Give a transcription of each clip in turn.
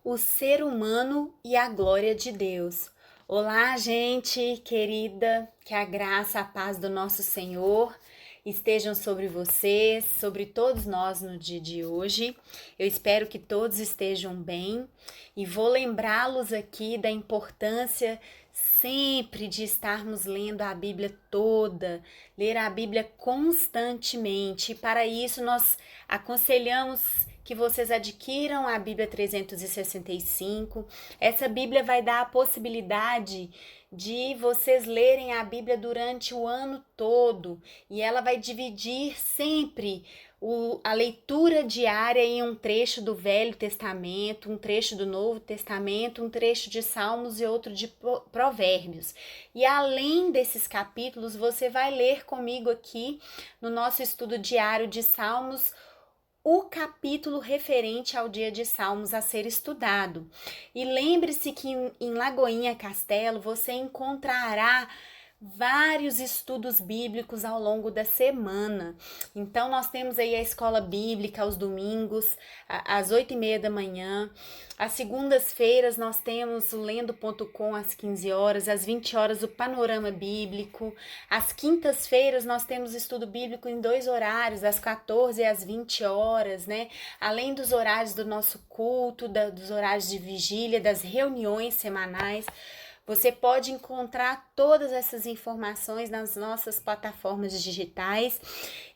O ser humano e a glória de Deus. Olá, gente querida, que a graça, a paz do nosso Senhor estejam sobre vocês, sobre todos nós no dia de hoje. Eu espero que todos estejam bem e vou lembrá-los aqui da importância sempre de estarmos lendo a Bíblia toda, ler a Bíblia constantemente. E para isso nós aconselhamos que vocês adquiram a Bíblia 365. Essa Bíblia vai dar a possibilidade de vocês lerem a Bíblia durante o ano todo e ela vai dividir sempre a leitura diária em um trecho do Velho Testamento, um trecho do Novo Testamento, um trecho de Salmos e outro de Provérbios. E além desses capítulos, você vai ler comigo aqui no nosso estudo diário de Salmos o capítulo referente ao dia de Salmos a ser estudado. E lembre-se que em Lagoinha Castelo você encontrará vários estudos bíblicos ao longo da semana. Então nós temos aí a escola bíblica aos domingos, às 8h30 da manhã. Às segundas-feiras nós temos o lendo.com às 15 horas, às 20 horas o panorama bíblico. Às quintas-feiras nós temos estudo bíblico em 2 horários, às 14 e às 20 horas, né? Além dos horários do nosso culto, dos horários de vigília, das reuniões semanais. Você pode encontrar todas essas informações nas nossas plataformas digitais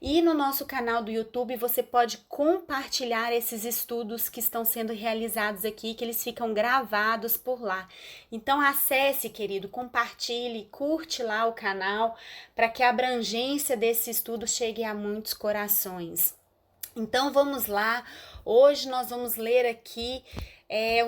e no nosso canal do YouTube você pode compartilhar esses estudos que estão sendo realizados aqui, que eles ficam gravados por lá. Então acesse, querido, compartilhe, curte lá o canal para que a abrangência desse estudo chegue a muitos corações. Então vamos lá, hoje nós vamos ler aqui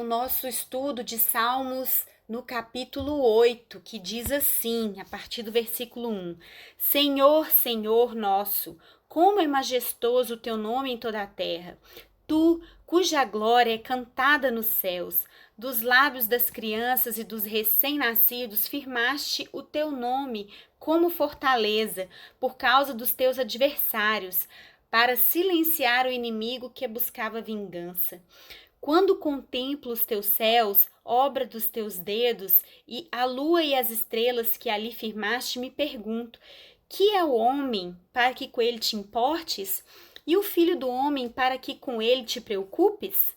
o nosso estudo de Salmos no capítulo 8, que diz assim, a partir do versículo 1: Senhor, Senhor nosso, como é majestoso o teu nome em toda a terra. Tu, cuja glória é cantada nos céus, dos lábios das crianças e dos recém-nascidos, firmaste o teu nome como fortaleza, por causa dos teus adversários, para silenciar o inimigo que buscava vingança. Quando contemplo os teus céus, obra dos teus dedos, e a lua e as estrelas que ali firmaste, me pergunto: que é o homem para que com ele te importes? E o filho do homem para que com ele te preocupes?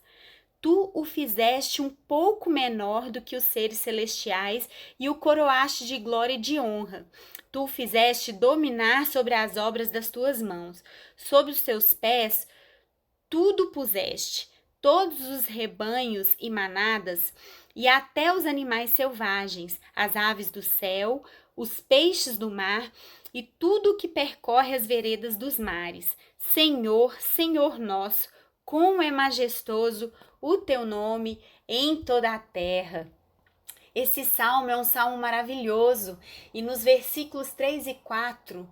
Tu o fizeste um pouco menor do que os seres celestiais e o coroaste de glória e de honra. Tu o fizeste dominar sobre as obras das tuas mãos. Sob os teus pés tudo puseste, todos os rebanhos e manadas, e até os animais selvagens, as aves do céu, os peixes do mar e tudo o que percorre as veredas dos mares. Senhor, Senhor nosso, como é majestoso o teu nome em toda a terra. Esse salmo é um salmo maravilhoso e nos versículos 3 e 4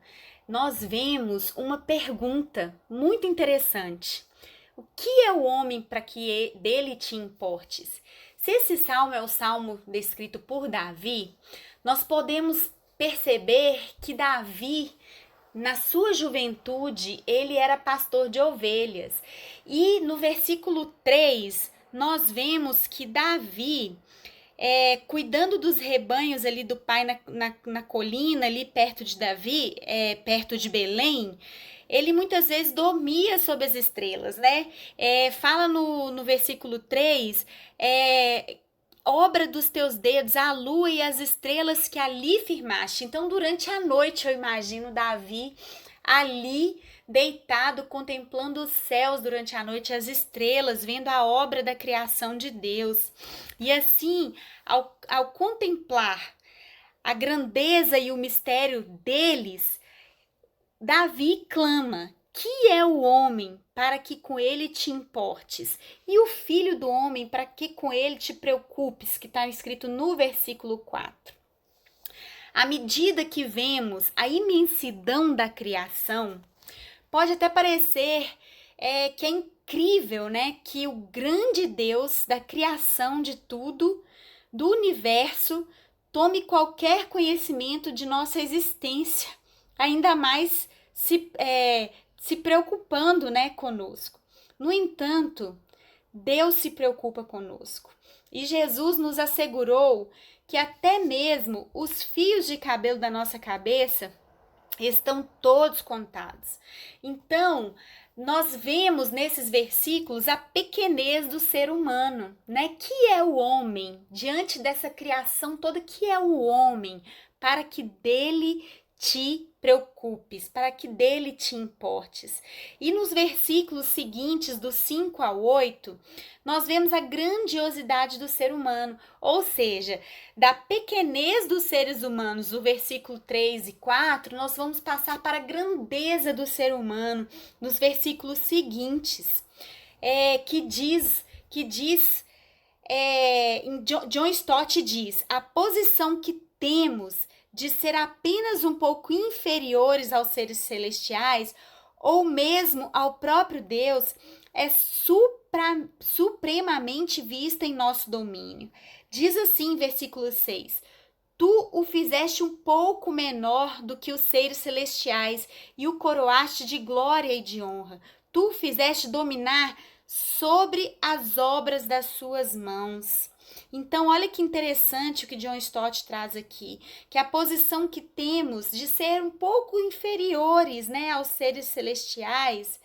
nós vemos uma pergunta muito interessante. O que é o homem para que dele te importes? Se esse salmo é o salmo descrito por Davi, nós podemos perceber que Davi, na sua juventude, ele era pastor de ovelhas. E no versículo 3, nós vemos que Davi, cuidando dos rebanhos ali do pai na colina, ali perto de Davi, perto de Belém, ele muitas vezes dormia sob as estrelas, né? Fala no versículo 3, obra dos teus dedos, a lua e as estrelas que ali firmaste. Então, durante a noite, eu imagino Davi ali deitado, contemplando os céus durante a noite, as estrelas, vendo a obra da criação de Deus. E assim, ao contemplar a grandeza e o mistério deles, Davi clama: que é o homem para que com ele te importes? E o filho do homem para que com ele te preocupes? Que está escrito no versículo 4. À medida que vemos a imensidão da criação, pode até parecer que é incrível, né? Que o grande Deus da criação de tudo, do universo, tome qualquer conhecimento de nossa existência, ainda mais se preocupando, né, conosco. No entanto, Deus se preocupa conosco. E Jesus nos assegurou que até mesmo os fios de cabelo da nossa cabeça estão todos contados. Então, nós vemos nesses versículos a pequenez do ser humano, né? Que é o homem diante dessa criação toda? Que é o homem para que dele te preocupes, para que dele te importes. E nos versículos seguintes, do 5 ao 8, nós vemos a grandiosidade do ser humano, ou seja, da pequenez dos seres humanos, do versículo 3 e 4, nós vamos passar para a grandeza do ser humano nos versículos seguintes, John Stott diz: a posição que temos de ser apenas um pouco inferiores aos seres celestiais, ou mesmo ao próprio Deus, é supremamente vista em nosso domínio. Diz assim, versículo 6: tu o fizeste um pouco menor do que os seres celestiais e o coroaste de glória e de honra. Tu o fizeste dominar sobre as obras das suas mãos. Então, olha que interessante o que John Stott traz aqui, que a posição que temos de ser um pouco inferiores, né, aos seres celestiais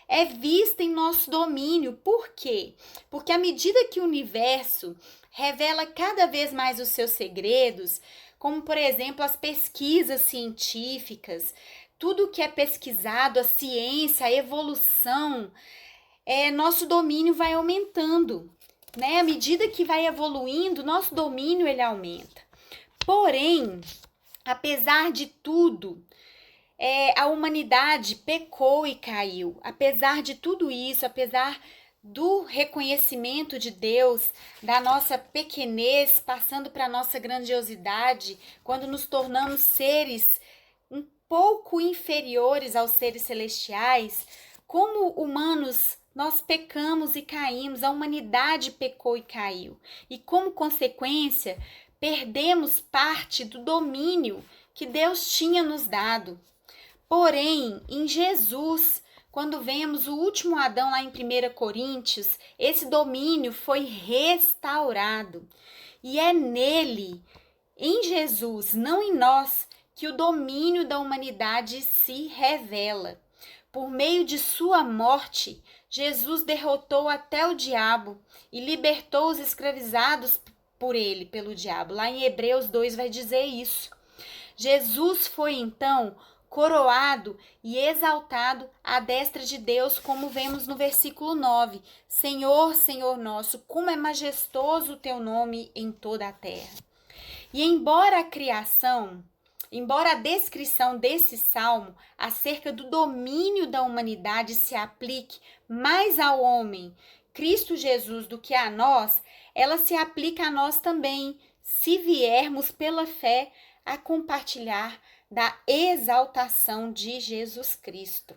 é vista em nosso domínio. Por quê? Porque à medida que o universo revela cada vez mais os seus segredos, como, por exemplo, as pesquisas científicas, tudo que é pesquisado, a ciência, a evolução, nosso domínio vai aumentando, né? À medida que vai evoluindo, nosso domínio ele aumenta. Porém, apesar de tudo, a humanidade pecou e caiu. Apesar de tudo isso, apesar do reconhecimento de Deus, da nossa pequenez, passando para a nossa grandiosidade, quando nos tornamos seres um pouco inferiores aos seres celestiais, como humanos, nós pecamos e caímos, a humanidade pecou e caiu. E como consequência, perdemos parte do domínio que Deus tinha nos dado. Porém, em Jesus, quando vemos o último Adão lá em 1 Coríntios, esse domínio foi restaurado. E é nele, em Jesus, não em nós, que o domínio da humanidade se revela. Por meio de sua morte, Jesus derrotou até o diabo e libertou os escravizados por ele, pelo diabo. Lá em Hebreus 2 vai dizer isso. Jesus foi então coroado e exaltado à destra de Deus, como vemos no versículo 9. Senhor, Senhor nosso, como é majestoso o teu nome em toda a terra. E embora a descrição desse salmo acerca do domínio da humanidade se aplique mais ao homem, Cristo Jesus, do que a nós, ela se aplica a nós também, se viermos pela fé a compartilhar da exaltação de Jesus Cristo.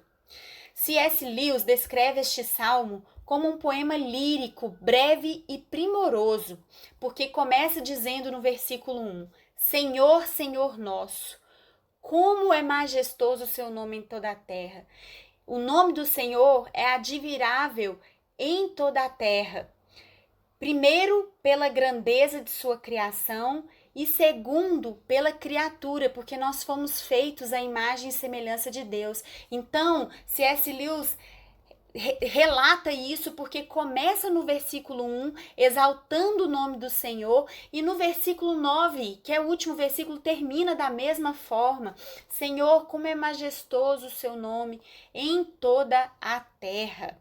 C.S. Lewis descreve este salmo como um poema lírico, breve e primoroso, porque começa dizendo no versículo 1: Senhor, Senhor nosso, como é majestoso o seu nome em toda a terra. O nome do Senhor é admirável em toda a terra. Primeiro, pela grandeza de sua criação, e segundo, pela criatura, porque nós fomos feitos à imagem e semelhança de Deus. Então, C.S. Lewis relata isso porque começa no versículo 1, exaltando o nome do Senhor, e no versículo 9, que é o último versículo, termina da mesma forma. Senhor, como é majestoso o seu nome em toda a terra.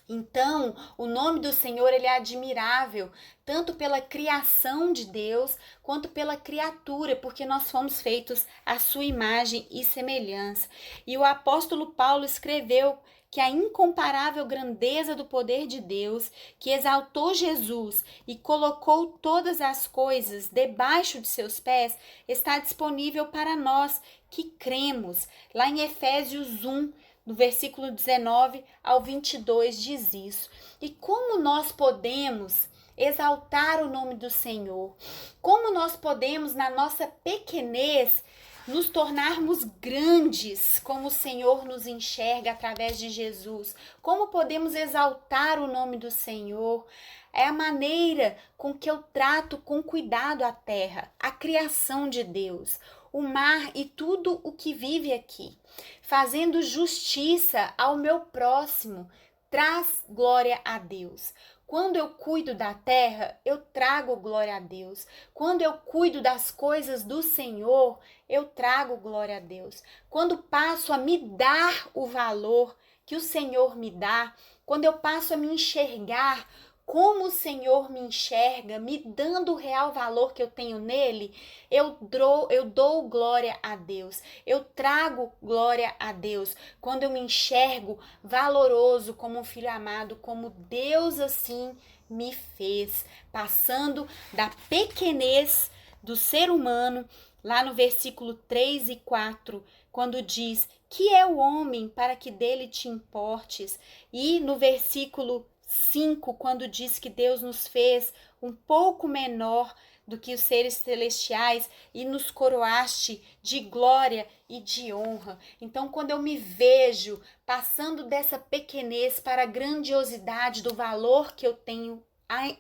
Então, o nome do Senhor ele é admirável, tanto pela criação de Deus, quanto pela criatura, porque nós fomos feitos à sua imagem e semelhança. E o apóstolo Paulo escreveu que a incomparável grandeza do poder de Deus, que exaltou Jesus e colocou todas as coisas debaixo de seus pés, está disponível para nós que cremos. Lá em Efésios 1, do versículo 19 ao 22 diz isso. E como nós podemos exaltar o nome do Senhor? Como nós podemos, na nossa pequenez, nos tornarmos grandes como o Senhor nos enxerga através de Jesus, como podemos exaltar o nome do Senhor. É a maneira com que eu trato com cuidado a terra, a criação de Deus, o mar e tudo o que vive aqui, fazendo justiça ao meu próximo, traz glória a Deus. Quando eu cuido da terra, eu trago glória a Deus. Quando eu cuido das coisas do Senhor, eu trago glória a Deus. Quando passo a me dar o valor que o Senhor me dá, quando eu passo a me enxergar como o Senhor me enxerga, me dando o real valor que eu tenho nele, eu dou glória a Deus, eu trago glória a Deus. Quando eu me enxergo valoroso como um filho amado, como Deus assim me fez, passando da pequenez do ser humano, lá no versículo 3 e 4, quando diz que é o homem para que dele te importes, e no versículo 5, quando diz que Deus nos fez um pouco menor do que os seres celestiais e nos coroaste de glória e de honra. Então, quando eu me vejo passando dessa pequenez para a grandiosidade do valor que eu tenho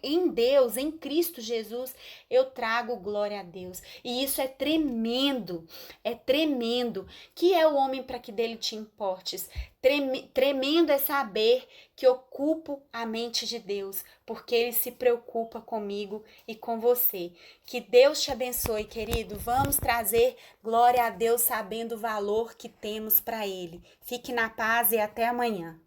em Deus, em Cristo Jesus, eu trago glória a Deus. E isso é tremendo, é tremendo. Que é o homem para que dele te importes? Tremendo é saber que ocupo a mente de Deus, porque Ele se preocupa comigo e com você. Que Deus te abençoe, querido. Vamos trazer glória a Deus sabendo o valor que temos para Ele. Fique na paz e até amanhã.